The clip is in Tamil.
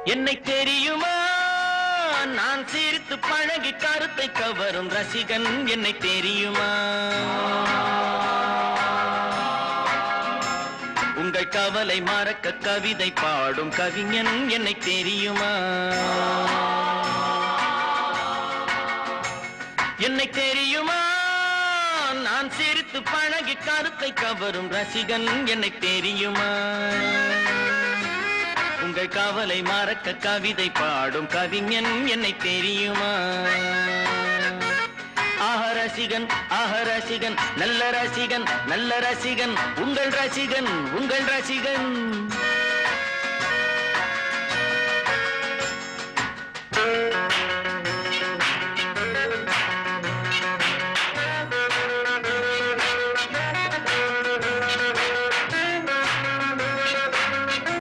என்னை தெரியுமா நான் சிரித்து பழகி கருத்தை கவரும் ரசிகன் என்னை தெரியுமா உங்கள் கவலை மறக்க கவிதை பாடும் கவிஞன் என்னை தெரியுமா என்னை தெரியுமா நான் சிரித்து பழகி கருத்தை கவரும் ரசிகன் என்னை தெரியுமா உங்கள் கவலை மறக்க கவிதை பாடும் கவிஞன் என்னை தெரியுமா ஆஹ ரசிகன் நல்ல ரசிகன் உங்கள் ரசிகன்